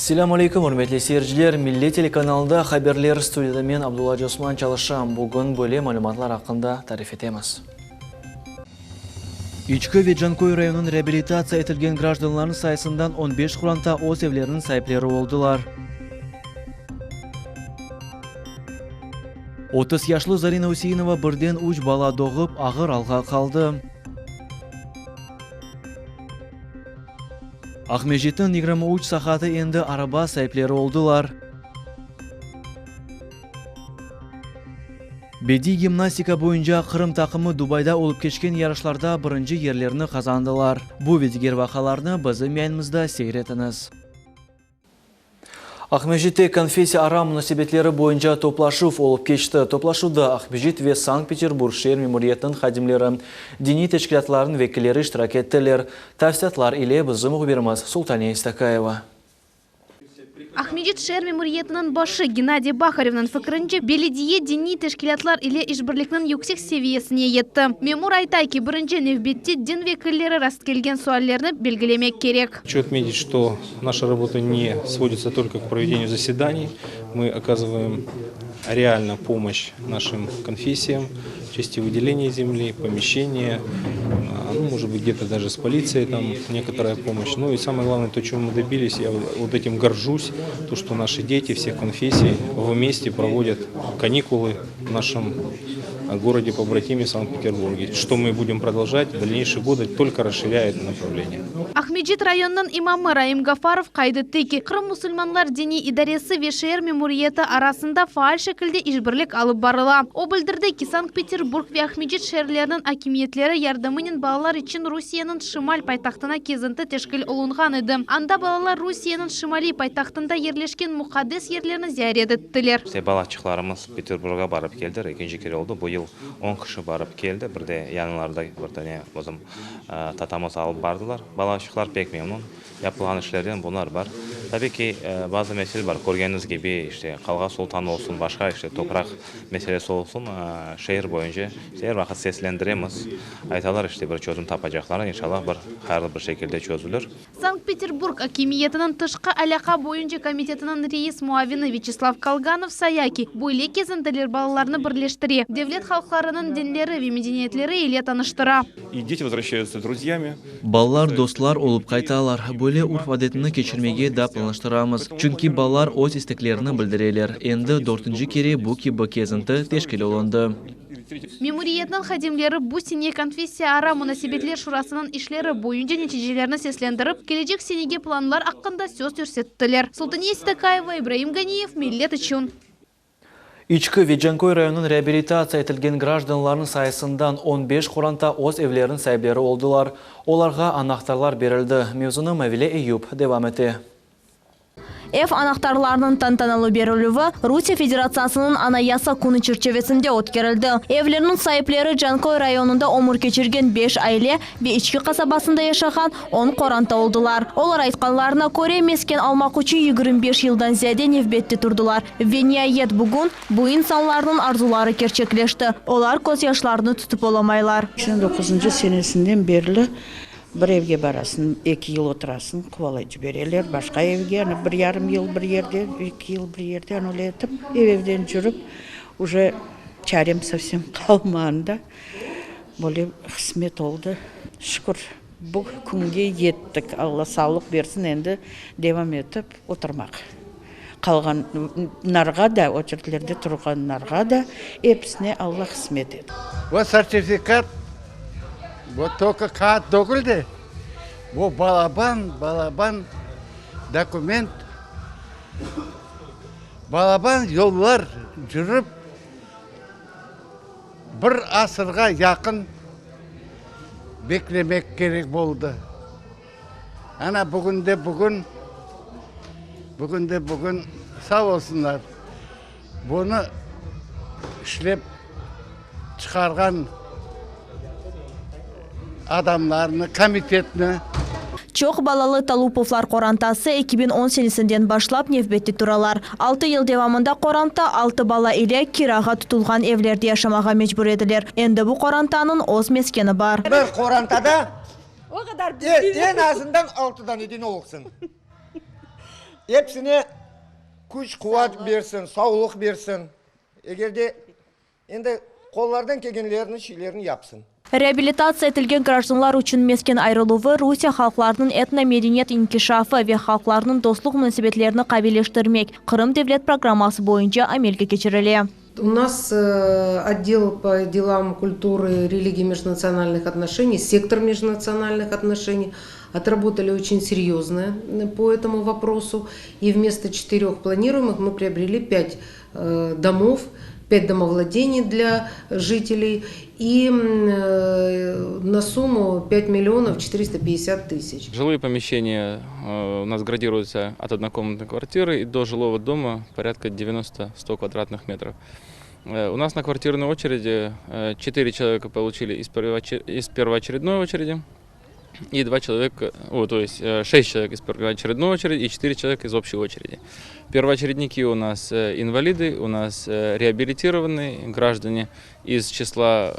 Assalamu alaikum, hurmatli seyirciler. Milli telekanalda haberler stüdiyada men Abdullah Osman çalışam. Bugün böyle malumatlar hakkında tarif etemiz. İçki ve Cankoy rayonunun reabilitatsiya etilgen grajdanların sayısından 15 kuranta o'z evlerinin sahipleri oldular. 30 yaşlı Zarina Hüseyinova birden 3 bala doğup ağır alga kaldı. Ahmedjet'in 23 saati endi araba sahipleri oldular. Bedi gimnastika boyunca Kırım takımı Dubay'da olup geçken yarışlarda birinci yerlerini kazandılar. Bu ve diğer vakalarını bizim yayınımızda seyretiniz. Ahmedjet'te konfessiya ara münasebetleri boyunca toplaşuv olup geçti. Toplaşuvda Ahmedjet ve Sankt-Peterburg şehir memuriyetinin xadimleri, dini teşkilatların vekilleri iştirak ettiler. Tafsiyatlar ile bizim haberimiz Sultaniya Istakayeva. Ahmedjet şehir memuriyetinin başı Gennadiy Bakharev'nin fikrince belediye dini teşkilatlar ile işbirlikinin yüksek seviyesine yetti. Memur aytay ki birinci nevbette din vekilleri rast kelgen suallerini belgilemek gerek. Хочу отметить, что наша работа не сводится только к проведению заседаний. Мы оказываем реально помощь нашим конфессиям в части выделения земли, помещения, может быть где-то даже с полицией там некоторая помощь. Ну и самое главное, то, чего мы добились, я вот этим горжусь, то, что наши дети всех конфессий вместе проводят каникулы в нашем городе-побратиме Санкт-Петербурге, что мы будем продолжать в дальнейшие годы, только расширяя это направление. Ahmedjet rayonunun imamı Raim Gafarov kaydetti ki Kırım Müslümanlar Dini İdaresi ve şehir memuriyeti arasında faal şekilde işbirlik alıp barıla. O bildirdi ki Sankt-Peterburg ve Ahmedjet şehirlerinin hakimiyetleri yardımının balalar için Rusya'nın şimal paytahtına kezinti teşkil olungan idi. Anda balalar Rusya'nın şimali paytahtında yerleşken mukaddes yerlerini ziyaret ettiler. Балачықларымыз Петербург'a барып келдер. Екінші кері oldu. Bu yıl 10 kişi barıp geldi. Bir de yanlarında bir tane bizim tatamız alıp bardılar. Balachıklar pek memnun. Yapılan işlerden bunlar var. Tabii ki bazı mesele var. Görgeniz gibi işte Kalga Sultan olsun, başka işte toprak meselesi olsun. Şehir boyunca her vakit seslendiremiz. Aytalar işte bir çözüm tapacaklar. İnşallah bir hayırlı bir şekilde çözülür. Sankt-Peterburg Hakimiyetinin Tışkı Alaka boyunca komitetinin reis muavini Vyacheslav Kalganov sayaki bu ile kezintiler balalarını birleştire. Devlet halklarının dinleri ve medeniyetleri ile tanıştıra. И дети возвращаются с друзьями. Ballar dostlar olup kaytalar. Böyle urf adetini geçirmeye da planlaştıramız. Çünkü ballar öz isteklerini bildireler. Endi 4. kere bu gibi kezinti teşkil olundu. Memuriyetinin xadimleri bu sene konfessiya ara münasebetler şurasının işleri boyunca neticelerini seslendirip, gelecek senege planlar hakkında söz görsettiler. Sultaniya Istakayeva, İbrahim Ganiyev, Millet için. İçki ve Cankoy rayonunun reabilitatsiya etilgen grajdanların sayısından 15 kuranta o'z evlerinin sahipleri oldular. Olarga anahtarlar berildi. Mevzunu Mavile Eyüp devam etti. Ev anahtarlarının tantanalı berilüvü Rusya Federasyasının Anayasa Kunu çerçevesinde ötkerildi. Evlerinin sahipleri Cankoy rayonunda omur geçirgen 5 aile ve içki kasabasında yaşayan 10 koranta oldular. Olar aytkanlarına göre mesken almak için 25 yıldan ziyade nevbette turdular. Ve nihayet bugün bu insanların arzuları gerçekleşti. Olar göz yaşlarını tutup olamaylar. 2009 senesinden beri bir evge barasın, 2 yıl oturasın, kuvalayıp jiberiler. Başka evge, 1,5 yıl bir yerde, 2 yıl bir yerden öyle etip, evden жүрüp, уже çarem совсем kalmağında böyle kısmet oldu. Şükür bu günge yettik. Allah sağlık versin, endi devam etip oturmak. Kalganlarga da, o yerlerde turganlarga da hepsine Allah kısmet et. Bu sertifikat bu только kağıt döküldü. Bu balaban dokument. Balaban yollar жүрüp bir asırga yakın beklemek gerek oldu. Ana bugün sağ olsunlar. Bunu işlep çıkargan adamlarını, komitetini. Çok balalı Talupovlar korantası 2010 senesinden başlap nevbette turalar. 6 yıl devamında koranta 6 bala ile kiraga tutulgan evlerde yaşamağa mecbur ediler. Endi bu korantanın öz meskeni var. Bir korantada en azından 6'dan 7'ni olsun. hepsine kuş kuvvet versin, sağlık versin. Eğer de endi kollardan kelgenlerini şeylerini yapsın. Реабилитация etilgen гражданлар үшін мескен айрылуы Русия халқларының этно-мәдениет инкишафы ве халқларының достық мөнәсәбәтләрне кабилләштермәк Крым дәүләт программасы бойынша әмәлгә кечерелә. У нас отдел по делам культуры, религии, межнациональных отношений, сектор межнациональных отношений отработали очень серьезно по этому вопросу. И вместо 4 планируемых мы приобрели 5 домов, 5 домовладений для жителей и на сумму 5 миллионов 450 тысяч. Жилые помещения у нас градируются от однокомнатной квартиры и до жилого дома порядка 90-100 квадратных метров. У нас на квартирной очереди 4 человека получили из первоочередной очереди и 2 человека, то есть 6 человек из первоочередной очереди и 4 человека из общей очереди. Первоочередники у нас инвалиды, у нас реабилитированные граждане из числа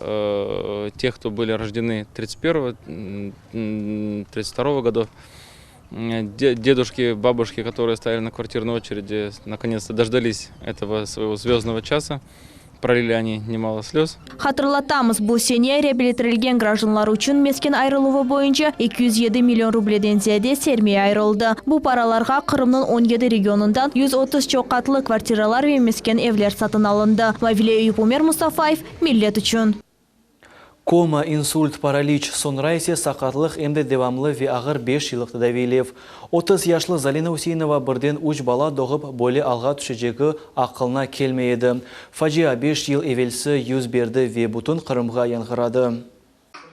тех, кто были рождены 31-32 годов. Дедушки, бабушки, которые стояли на квартирной очереди, наконец-то дождались этого своего звездного часа. Пролили они немало слез. Хатırlatамыз, бұл сене реабилитирелген гражданлар үшін мескен айрылуы бойынша 207 миллион рубледен зияде сермей айрылды. Бұл параларға Қырымның 17 регионындан 130 чоқатлы квартиралар ве мескен евлер сатын алынды. Вавиле Юпумер Мустафаев, миллет үшін. Кома, инсульт, паралич, sonra ise sakatlık hem de devamlı ve ağır 5 yıllık tedavilev. 30 yaşlı Zalina Hüseyinova birden 3 bala doğup böyle alğa düşeceği akılına kelmeydi. Fajia 5 yıl evvelsi yüz berdi ve bütün Kırımға yankıradı.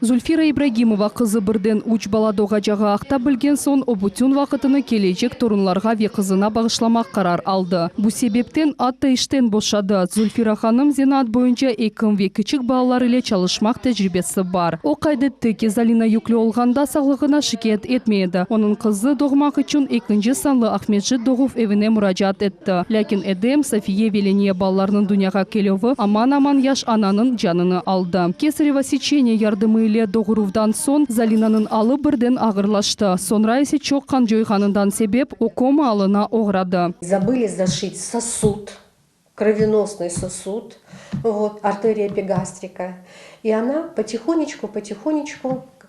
Зульфира Ибрагимова қызы бірден уч бала доғажаға ақта білген сон обутюн вақытыны келечек торунларға ве қызына бағышламақ қарар алды. Бұл себептен атты іштен бошады. Зульфира ханым зенат бойынша екім ве кічік балалар ile çalışмақ тәжірибесі бар. О қайдетті ке Залина yüklü olғанда сағлығына шикет етмейді. Оның қызы доғмақ үшін екінші санлы Ахметжи Доғув evine müracaat etті. Ләкин Эдем София Веление балаларының дүнияға келеуі аман-аман яш ананың жаныны алды. Кесарево сечение ярдымы ile doğuruvdan son Zalina'nın alı birden ağırlaştı. Sonra ise çok kan joyğanından sebep o koma alına uğradı. Забыли зашить сосуд, кровеносный сосуд, артерия эпигастрика. И она потихонечку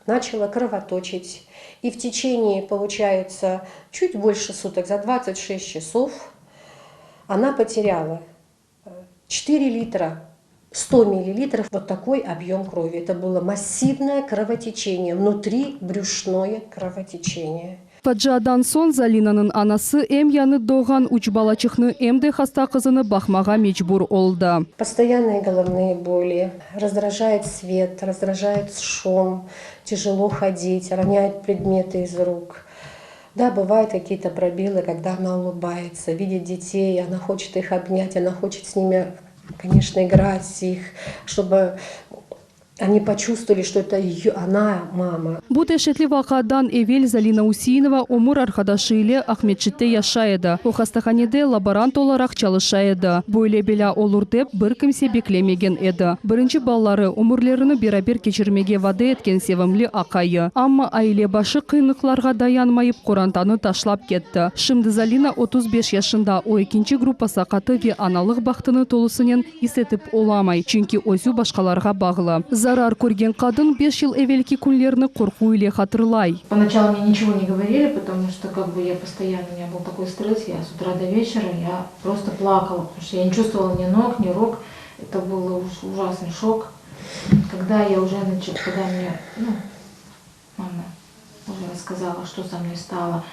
начала кровоточить. И в течение, получается, чуть больше суток, за 26 часов, она потеряла 4 литра. 100 миллилитров, вот такой объем крови. Это было массивное кровотечение, внутри брюшное кровотечение. Faciadan son Zalina'nın anası em yanı doğan uç balacıkны em de hasta kızını bakmağa mecbur oldu. Постоянные головные боли, раздражает свет, раздражает шум, тяжело ходить, роняет предметы из рук. Да, бывают какие-то пробелы, когда она улыбается, видит детей, она хочет их обнять, она хочет с ними, конечно, играть их, чтобы они почувствовали, что это она, мама. Bu dehşetli vakadan evvel Zalina Hüseyinova umur arkadaşı ile Ahmetçit'te yaşaydı. O hastahanede laborant olarak çalışaydı. Böyle bela olur dep bir kimse beklemegen edi. Birinci balları umurlarını beraber geçirmege vade etken sevimli akayı. Ama aile başı kıyınlıklarga dayanmayıp Kur'an'tanı taşlap gitti. Şimdi Zalina 35 yaşında o ikinci grupa sakatı ve analık baktını tolusının hissetip olamay. Çünkü özü başkalarga bağlı. Zarar көрген kadın 5 yıl evvelki günlerini korku ile hatırlay. Поначалу мне ничего не говорили, потому что я постоянно, у меня был такой стресс, я с утра до вечера, я просто плакала, потому что я не чувствовала ни ног, ни рук. Это был ужасный шок. Когда я уже когда мне, мама уже рассказала, что со мной стало,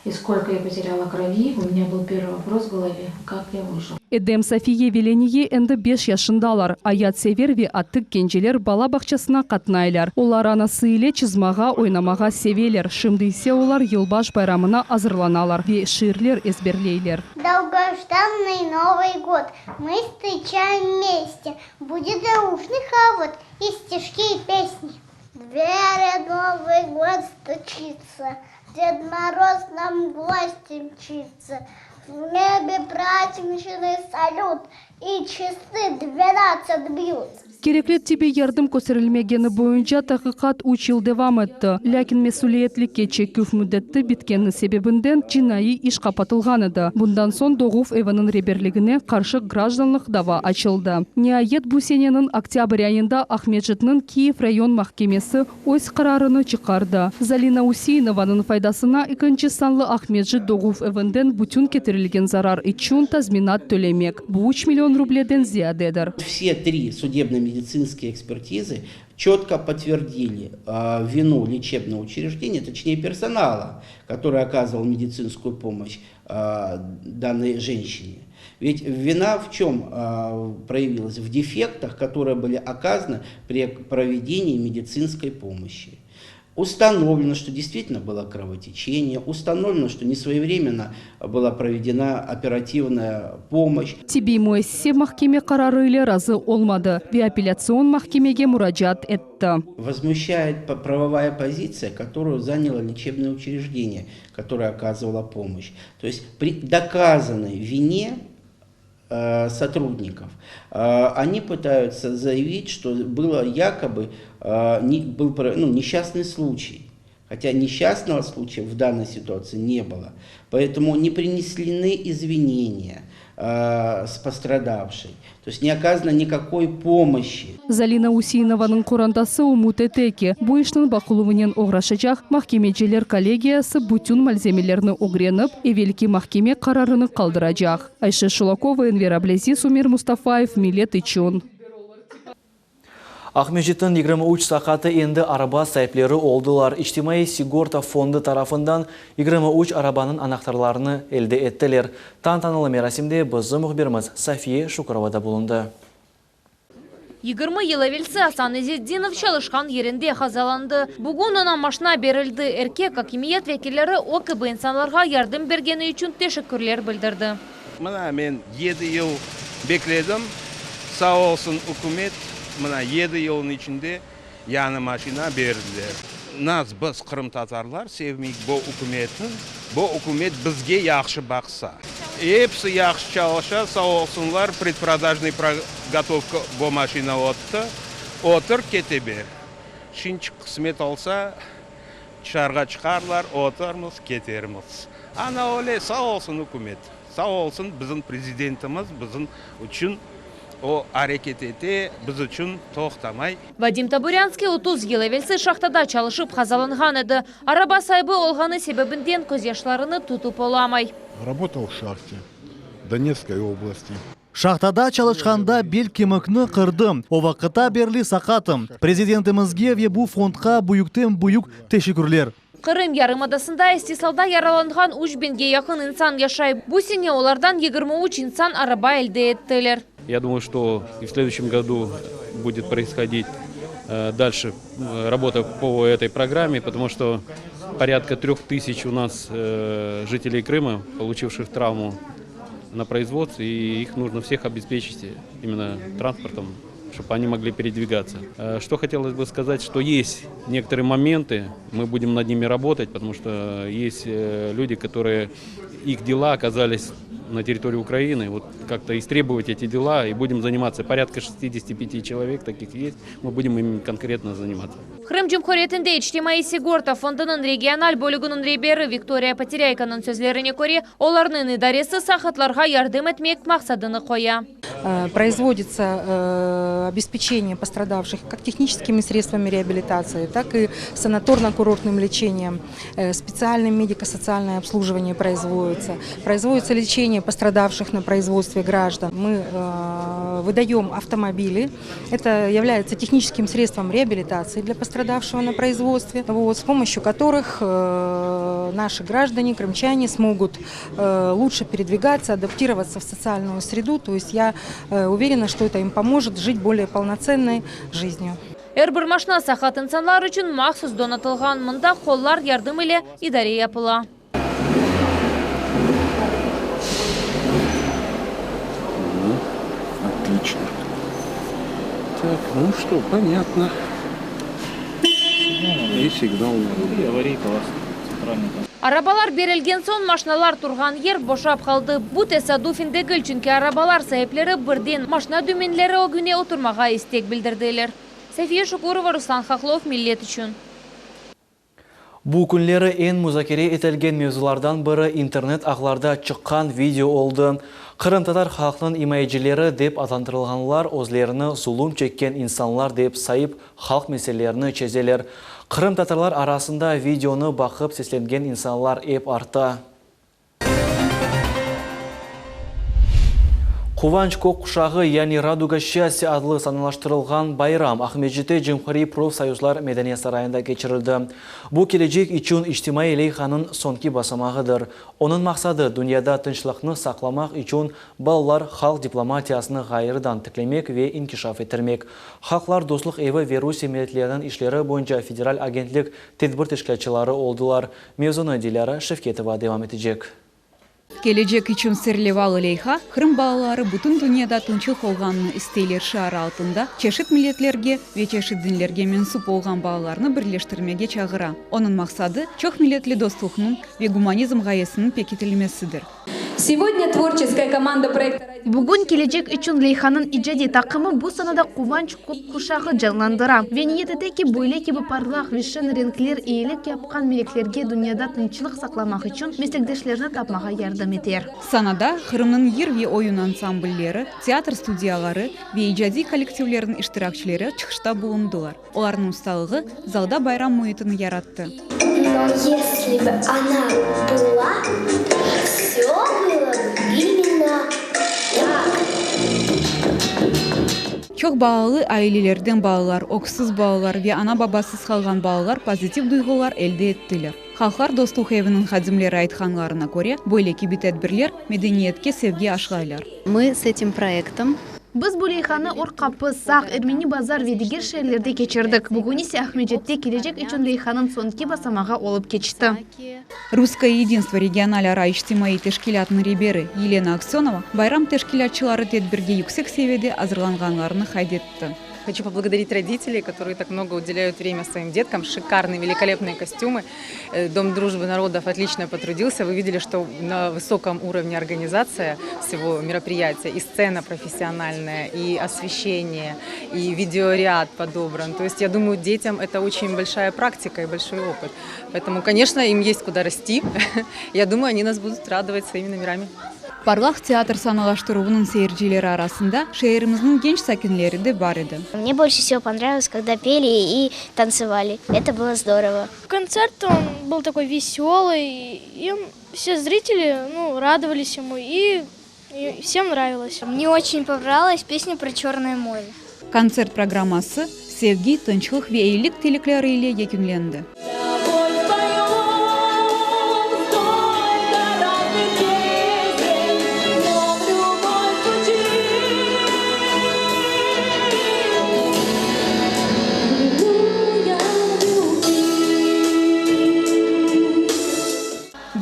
и сколько я потеряла крови, у меня был первый вопрос в голове, как я выжил. Edem Safiye Veleniye endi 5 yaşındalar. Ayat sever ve attık gençler bala bahçesine katnaylar. Onlar anası ile çizmağa, oynamağa seveler. Şimdi ise onlar yılbaş bayramına hazırlanalar ve şiirler ezberleyler. Долгожданный Новый год мы встречаем вместе. Будет заушный хавот и стишки и песни. В дверь Новый год стучится, Дед Мороз нам в гости мчится. В небе праздничный салют, и часы 12 бьют. Керекле тебе ярдым көсірілмегені бойынша тақиқат 3 жыл девам етті. Ләкин месулиетлікке чеккүф мүддетті биткені себебінден жинайы иш қапатылғаныды. Bundan son Doğuf evinin реберлігіне қаршы гражданлық дава açıldı. Nihayet bu senenin oktyabr ayında Ahmetjit'nin Kiev rayon mahkemesi öz kararını çıkardı. Zalina Useyinovanın faydasına ikinci sanlı Ahmetjit Doğuf evinden bütün getirilgen zarar için tazminat tölemek. Bu 3 milyon rubleden ziyadedir. Все три судебно-медицинские экспертизы четко подтвердили вину лечебного учреждения, точнее персонала, который оказывал медицинскую помощь данной женщине. Ведь вина в чем проявилась? В дефектах, которые были оказаны при проведении медицинской помощи. Установлено, что действительно было кровотечение, установлено, что несвоевременно была проведена оперативная помощь. Tibi müessese mahkeme kararı ile razı olmadı ve apellasyon mahkemeye müracaat etti. Возмущает правовая позиция, которую заняло лечебное учреждение, которое оказывало помощь. То есть при доказанной вине сотрудников, они пытаются заявить, что было якобы был несчастный случай. Хотя несчастного случая в данной ситуации не было. Поэтому не принесены извинения с пострадавшей. То есть не оказано никакой помощи. Залина Усейинованың құрандасы умут етеке. Bu işnin bakılımının uğraşacak mahkemeciler kollegiyası bütün malzemelerini öğrenip, evvelki mahkeme kararını kaldıracak. Ayşe Şulakova, Enver Ablezi, Umir Mustafaev, Millet için. Ahmetjit'in 23 saatı endi araba sahipleri oldular. İçtimai Sigorta Fondu tarafından 23 arabanın anahtarlarını elde ettiler. Tantanalı merasimde bizim muhbirimiz Safiye Şukurova'da bulundu. 20 yıl evvelsi Hasan İzzetdinov çalışkan yerinde hazalandı. Bugün ona maşına verildi. Erkek hakimiyet vekilleri OKB insanlarga yardım bergeni için teşekkürler bildirdi. Ben 7 yıl bekledim. Sağ olsun hükümet. 7 yılın içinde yanı maşina verdiler. Biz Kırım Tatarlar sevmeyik bu hükümetin. Bu hükümet bizge yaxşı baksa. Hepsi yaxşı çalışa, sağ olsunlar, предпродажный подготовка bu maşina otur keteber. Şimdi kısmet olsa dışarıga çıkarlar, oturmuz, keterimiz. Ana öyle sağ olsun hükümet. Sağ olsun bizim prezidentimiz bizim için o hareket ete, biz için toxtamay. Vadim Taburyanskiy 30 yıl evvelsi şahtada çalışıp hazalangan edi. Araba sahibi olğanı sebebinden көз yaşlarını tutup olamay. Работал в шахте Донецкой области. Шахтада çalışkanda bel kemikni kırdım. O vakıta berli sakatım. Prezidentimizge ve bu fondga büyükten büyük teşekkürler. Kırım Yarımadası'nda istisalda yaralangan 3000'ge yakın insan yaşayıp, bu sene onlardan 23 insan araba elde ettiler. Я думаю, что и в следующем году будет происходить дальше работа по этой программе, потому что порядка 3000 у нас жителей Крыма, получивших травму на производстве, и их нужно всех обеспечить именно транспортом, чтобы они могли передвигаться. Что хотелось бы сказать, что есть некоторые моменты, мы будем над ними работать, потому что есть люди, которые, их дела оказались на территории Украины, вот как-то истребовать эти дела, и будем заниматься. Порядка 65 человек таких есть, мы будем им конкретно заниматься. Kırım Cumhuriyeti'nde İçtimai Sigorta Fondu'nun regional bölüğünün rehberi Viktoriya Poteryaykanın sözlerine göre, onların idaresi sahatlarga yardım etmek maksadını koya. Производится обеспечение пострадавших как техническими средствами реабилитации, так и санаторно-курортным лечением. Специальное медико-социальное обслуживание производится. Производится лечение пострадавших на производстве граждан. Мы выдаем автомобили. Это является техническим средством реабилитации для пострадавшего на производстве, с помощью которых наши граждане, крымчане, смогут лучше передвигаться, адаптироваться в социальную среду. То есть я уверена, что это им поможет жить более полноценной жизнью. Her maşına sakat insanlar için mahsus donatılgan mında kollar yardım ile idare yapıla. Отлично. Так, ну что, понятно. И сигнал. Аварийка у вас центральный. Арабалар берілген сон машиналар тұрған ер бошап қалды. Бұ тесадуфиндегі чүнке арабалар сәйіплері бірден машина дүменлері огүне отырмаға істек білдірділер. София Шукурова, Руслан Хохлов, Миллет үшін. Бұл күнлері ең музакере етілген мевзулардан бірі интернет ағларда шыққан видео олды. Қырым татар халқының имайджелері деп атандырылғанлар өзлеріні зұлым чеккен инсанлар деп сайып халық мәселелеріні чезелер. Қырым татарлар арасында видеоны бақып сесленген инсанлар еп арта. Куванч көк құшағы, яғни Радуга счастье адлы саналаштырылған байрам Ахмеджите Жымхари профсоюзлар Медения сарайында кечірілді. Бұл келечек үшін иштимай лейханын сонки басамағыдыр. Оның мақсады дүнияда тынчлықны сақламақ үшін балалар халық дипломатиясыны ғайырдан тіклемек ве инкишаф етірмек. Халықлар дослық еві Верусия милетлерінің ішлері бойынша федераль агентлік тедбір тешкілчілары олдылар. Мезоны Диляра Шевкетова девам етежек. Келечек үшін серлевалы лейха, Қырым балалары бүтін дүнияда тынчылық олғанын істейлер шары алтында, чешік милетлерге ве чешік дінлерге менсуп олған балаларны бірлештірмеге чағыра. Оның мақсады чоқ милетлі достылықның ве гуманизм ғайесінің пекетілмесідір. Сегодня творческая команда проекта Бүгін келечек үшін лейханын иджади тақымы бұл санада Куванч көк құшағы жанландыра. Вениететеки бөйлекі бұпарлақ вишен ренклер иелік япқан мелеклерге дүнияда тынчылық сақламақ үшін меслектешлерді тапмаға ярдым етер. Санада Қырымның ерве ойын ансамбльлері, театр студиялары ве иджади коллективлердің іштиракчылары чықышта болындылар. Олардың ұсталығы залда байрам мұйытыны яратты. Но если бы она была, все было бы именно так. Çok bağlı ailelерден балалар, оксыз балалар ве ана-бабасыз қалған балалар позитив дuyğular elde ettiler. Халқар достық евінің хадимлері айтқанларына көре, бөйлеки бит әдбірлер медениетке sevgi ашғайлар. Мы с этим проектом Біз бұл лейханы Орқапы, Сақ, Эрмени базар ведігер шерлерде кечірдік. Бүгін есе Ахмеджетте келечек үшін лейханын сонки басамаға олып кечті. Русское единство регионаляра иштимаи тешкилятын ребері Елена Аксенова байрам тешкилятчылары тедбірге yüksek seviyede азырланғанларыны хайдетті. Хочу поблагодарить родителей, которые так много уделяют время своим деткам. Шикарные, великолепные костюмы. Дом дружбы народов отлично потрудился. Вы видели, что на высоком уровне организация всего мероприятия. И сцена профессиональная, и освещение, и видеоряд подобран. То есть, я думаю, детям это очень большая практика и большой опыт. Поэтому, конечно, им есть куда расти. Я думаю, они нас будут радовать своими номерами. Барлах театр саналаштыруының сейіржелері арасында шehrimizдің genç сәкінлері де бар еді. Мне больше всего понравилось, когда пели и танцевали. Это было здорово. Концерт он был такой веселый, и все зрители радовались ему, и всем нравилось. Мне очень понравилась песня про Черное море. Концерт программасы sevgi, тынчылық ве иелік телеклері ile yekünlendi.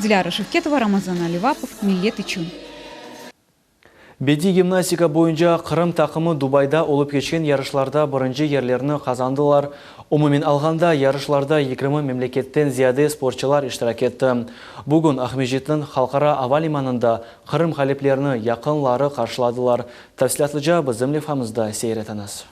Диляра Шевкетова, Рамазан Аливапов, Миллет үшін. Беди гимнастика бойынша Қырым тақымы Дубайда олып кечкен ярышларда бірінші ерлеріні қазандылар. Умумен алғанда ярышларда 20 мемлекеттен зияде спортчылар иштирак етті. Бүгін Ахмеджеттің халқара ава лиманында Қырым халеплеріні яқынлары қаршыладылар. Тәфсилатлыжа біздің лефамызда сейретаныз.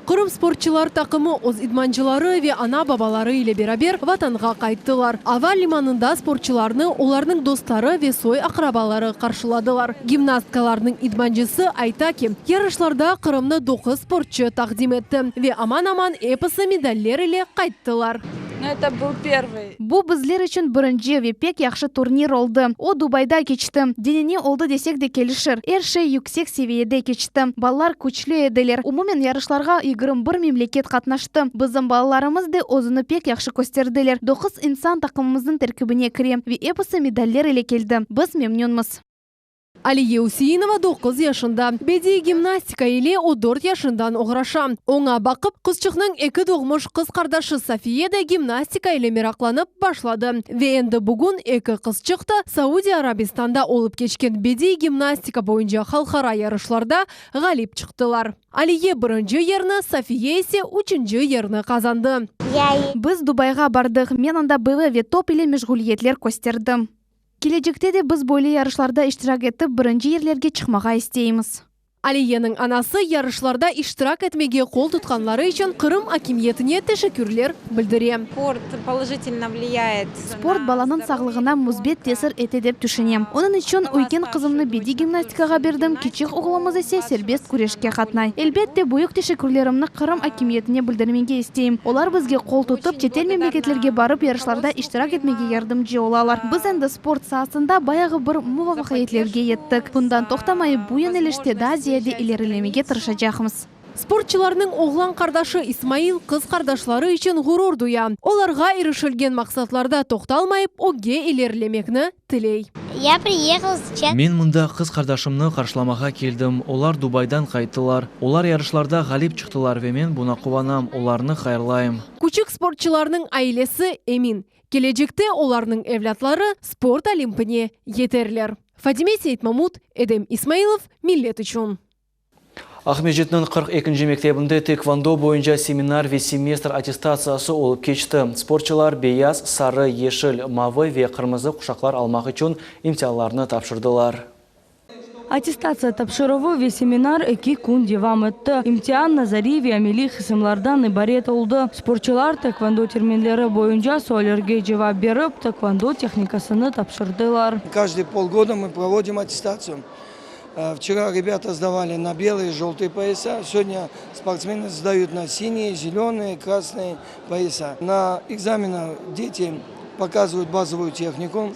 Қырым спортчылар тақымы оз идманчылары ве ана бабалары ile берабер ватанға қайттылар. Ава лиманында спортчыларны оларның достары ве сой ақрабалары қаршыладылар. Гимнасткаларның идманчысы айта ки, ярышларда Қырымны 9 спортчы тақдим етті ве аман-аман эпосы медальлер ile қайттылар. Это был первый. Бұл біздер үшін бірінші вепек яқшы турнир олды. О Дубайда кечті. Денене олды десек де келішір. Әрше yüksek seviyede кечті. Балалар күчлі еделер. Умумен ярышларға 21 мемлекет қатнашты. Біздің балаларымыз де озыны пек яқшы көстерделер. 9 инсан тақымымыздың тәркібіне кіре. Ве эпосы медальлер ile келді. Біз мемненміз. Алия Усейнова 9 yaşında. Беди гимнастика ile o 4 yaşından оғраша. Оңа бақып, қызчықның 2 doğmuş қыз қардашы София да гимнастика ile мирақланып башлады. Ve енді бүгін 2 қызчық та Саудия Арабистанда олып кечкен беди гимнастика бойынша халқара ярышларда ғалип чықтылар. Алие 1-ші ерні, София есе 3-ші ерні қазанды. Біз Дубайға бардық. Мен анда БВ топ или межгулиетлер көстердім. Келечекте де біз бойлы ярышларда иштирак етіп, 1-ші ерлерге чықмаға істейміз. Алиенің анасы ярышларда иштирак етмеге қол тұтқанлары үшін Қырым акимиетіне тешекүрлер білдірем. Спорт положительно влияет. Спорт баланың сағлығына музбет тесір ете деп түшінем. Оның үшін өйкен қызымны беди гимнастикаға бердім, кичік оғылымыз есе сербест күрешке қатнай. Әлбетте бұйық тешекүрлерімні Қырым акимиетіне білдірмеге істейм. Олар бізге қол тұтып, шетел мемлекетлерге барып ярышларда иштирак етмеге ярдымчы олалар. Біз енді спорт сahasында баяғы бір мувафақиятлерге еттік. Бұндан тоқтамай буын еліште да илерілемеге тырышачақмыз. Спортчыларның оғлан қардашы Исмаил қыз қардашлары үшін ғұрор дуя. Оларға ерішілген мақсатларда тоқталмайып, оге илерілемекні тілей. Мен мұнда қыз қардашымны қаршыламаға келдім. Олар Дубайдан қайттылар. Олар ярышларда ғалип чықтылар ве мен бұна қуанам, оларны қайырлайым. Күчік спортчыларның айлесі Эмин. Келечекте оларның evlatlары спорт олимпіне етерлер. Фатиме Сейтмамут, Эдем Исмаилов, Миллет үшін. Ахмеджетнің 42-ші мектебінде тэквондо бойынша семинар ве семестр аттестациясы олып кечті. Спортчылар бейаз, сары, ешіл, мавы ве қырмызы құшақлар алмақ үшін имтияларны тапшырдылар. Аттестация тапшыровы ве семинар 2 күн девам етті. Имтиан назари ве амели қысымлардан ибарет олды. Спортчылар тэквондо терминлері бойынша суалерге жауап беріп, тэквондо техникасыны тапшырдылар. Каждые полгода мы проводим аттестацию. Вчера ребята сдавали на белые и желтые пояса. Сегодня спортсмены сдают на синие, зеленые, красные пояса. На экзаменах дети показывают базовую технику,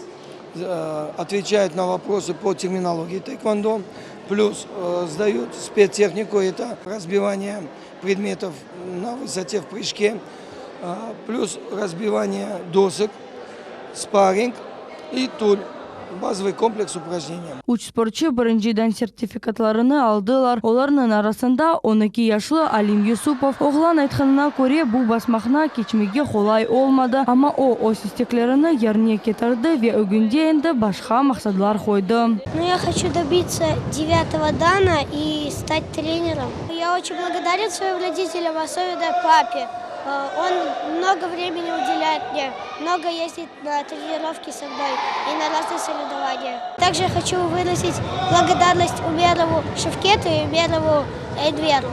отвечают на вопросы по терминологии тэквондо, плюс сдают спецтехнику, это разбивание предметов на высоте в прыжке, плюс разбивание досок, спарринг и туль. Базовый комплекс упражнений. Уч спортчы біріншіден сертификатларыны алдылар. Оларның арасында 12 яшлы Алим Юсупов. Оғлан айтқанына көре бұл басмақна кечмеге қолай олмады. Ама о систеклеріні ярне кетірді ве өгінде енді башқа мақсадлар қойды. Я хочу добиться 9-го дана и стать тренером. Я очень благодарен своим родителям, особенно папе. Он много времени уделяет мне, много ездит на тренировки со мной и на разные соревнования. Также хочу выразить благодарность Умерову Шевкету и Умерову Эдверу,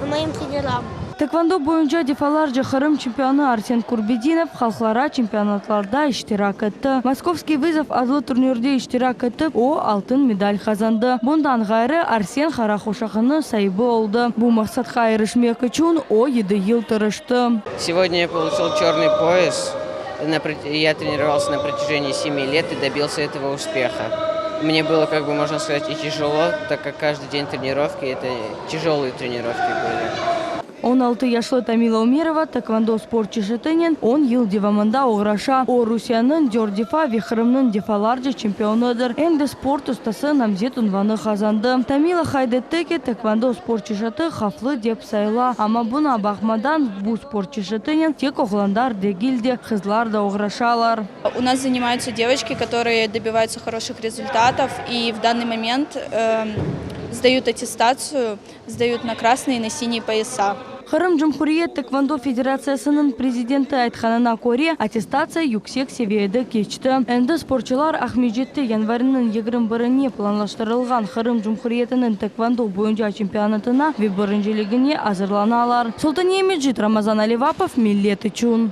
моим тренерам. Тэквондо бойынша дефаларжы Қырым чемпионы Арсен Курбединов халықара чемпионатларда иштирак етті. Московский вызов адлы турнирде иштирак етіп, о алтын медаль қазанды. Бұндан ғайры Арсен Харахошақыны сайбы олды. Бұл мақсатқа ерішмек үшін о 7 ел тырышты. Сегодня я получил черный пояс. Я тренировался на протяжении 7 лет и добился этого успеха. Мне было, можно сказать, и тяжело, так как каждый день тренировки, это тяжелые тренировки были. 16 яшлы Тамила Умерова тэквондо спортчысы тенен 10 ел девамында оғраша. О Русияның Джордифа ве Қырымның дефаларжы чемпионыдыр. Энді спорт ұстасы намзет унваны қазанды. Тамила хайдеттеке тэквондо спортчышыты хафлы деп сайла. Ама бұна бақмадан бұл спортчысы тенен тек оғландар дегилде қызлар да оғрашалар. У нас занимаются девочки, которые добиваются хороших результатов и в данный момент сдают аттестацию, сдают на красные и на синие пояса. Қырым Жұмхуриет тэквондо федерациясының президенті айтқанына көре аттестация yüksek seviyede keçті. Әнді спортчылар Ахмеджетте январының 21-не планлаштырылған Қырым Жұмхуриетінің тэквондо бойынша чемпионатына ве біріншілігіне азырланалар. Сұлтан Емеджит, Рамазан Аливапов, Миллет үшін.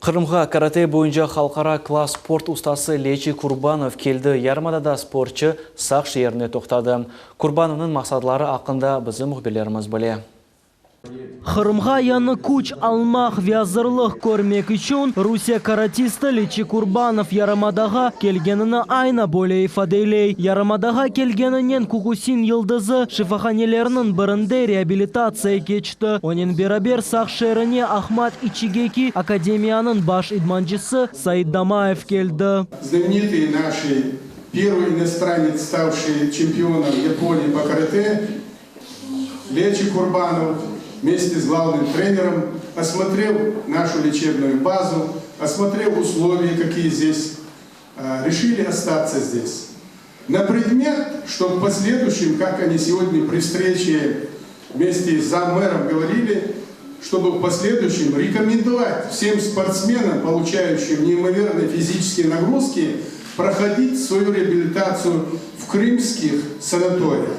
Қырымға карате бойынша халқара класс спорт ұстасы Лечи Курбанов келді. Ярмадада спортчы сақ шеріне тоқтады. Курбановның мақсатлары ақында біздің мұхберлеріміз біле. Қырымға яны күч алмақ вязырлық көрмек үшін Русия каратисті Лечи Курбанов Ярамадаға келгеніні айна более ifadeley. Ярамадаға келгенінен Кукусин йылдызы шифаханелерінің бірінде реабилитация кечті. Онен берабер сақ шеріне Ахмат Ичигеки академияның баш идманчысы Саид Дамаев келді. Знаменитые наши Первый иностранец, ставший чемпионом Японии по карате, Лечи Курбанов, вместе с главным тренером осмотрел нашу лечебную базу, осмотрел условия, какие здесь, решили остаться здесь. На предмет, что в последующем, как они сегодня при встрече вместе с заммэром говорили, чтобы в последующем рекомендовать всем спортсменам, получающим неимоверные физические нагрузки, проходить свою реабилитацию в крымских санаториях.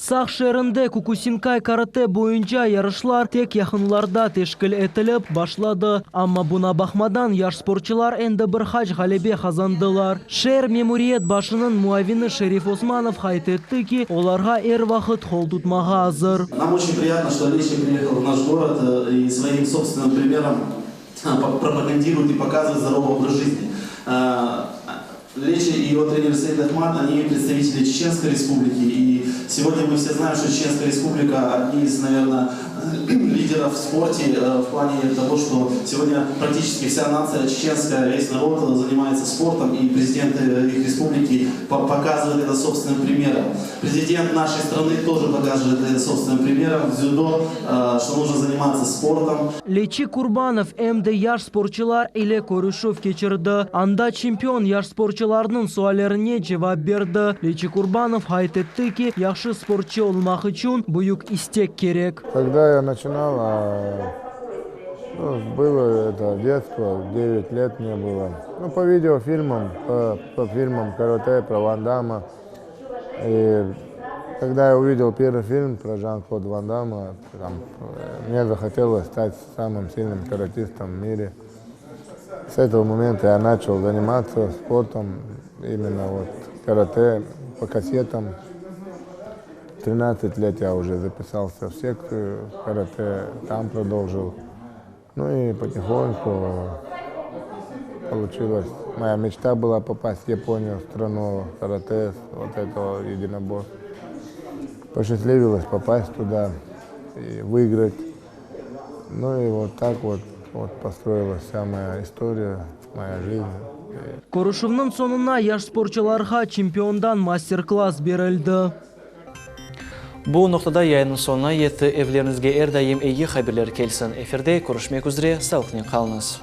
Сақ шерінде Кукусинкай карате бойынша ярышлар тек яқынларда тешкіл етіліп башлады. Амма бұна бақмадан яш спортчылар әнді бір хаж ғалебе қазандылар. Шер мемуриет башының муавины Шериф Османов хайт етті ки, оларға әр вақыт қол тұтмаға азыр. Нам очень приятно, что Лечи приехал в наш город и своим собственным примером пропагандирует и показывает здоровый образ жизни. Лечи и его тренер Саид Ахмад, они представители Чеченской республики. И сегодня мы все знаем, что Чеченская республика одни из, наверное, лидеров в спорте в плане того, что сегодня практически вся нация чеченская, весь народ занимается спортом, и президент их республики показывает это собственным примером. Президент нашей страны тоже показывает это собственным примером в дзюдо, что нужно заниматься спортом. Лечи Курбанов әмді яш спортчылар или көрішов кечірді. Анда чемпион яш спортчыларының суалеріне жауап берді. Лечи Курбанов хайт етті ки, яхшы спортчы олмақ үшін бұйық истек керек. Когда я начинал, было это детство, 9 лет мне было. Ну, по видеофильмам, по фильмам карате, про Ван Дамма. И когда я увидел первый фильм про Жан-Клод Ван Дамма, мне захотелось стать самым сильным каратистом в мире. С этого момента я начал заниматься спортом, именно вот карате, по кассетам. 13 лет я уже записался в секцию карате, там продолжил. Ну и потихоньку получилось. Моя мечта была попасть в Японию, в страну карате, вот этого единоборства. Посчастливилось попасть туда и выиграть. Ну и вот так вот построилась вся моя история, моя жизнь. Көрішівнің сонына яш спортчыларға чемпиондан мастер-класс берілді. Бұл нұқтада яйының сонына еті evlerіңізге әрдайым әйе хаберлер келсін. Эфирде көрішмек үзіре, сауқнен қалыңыз.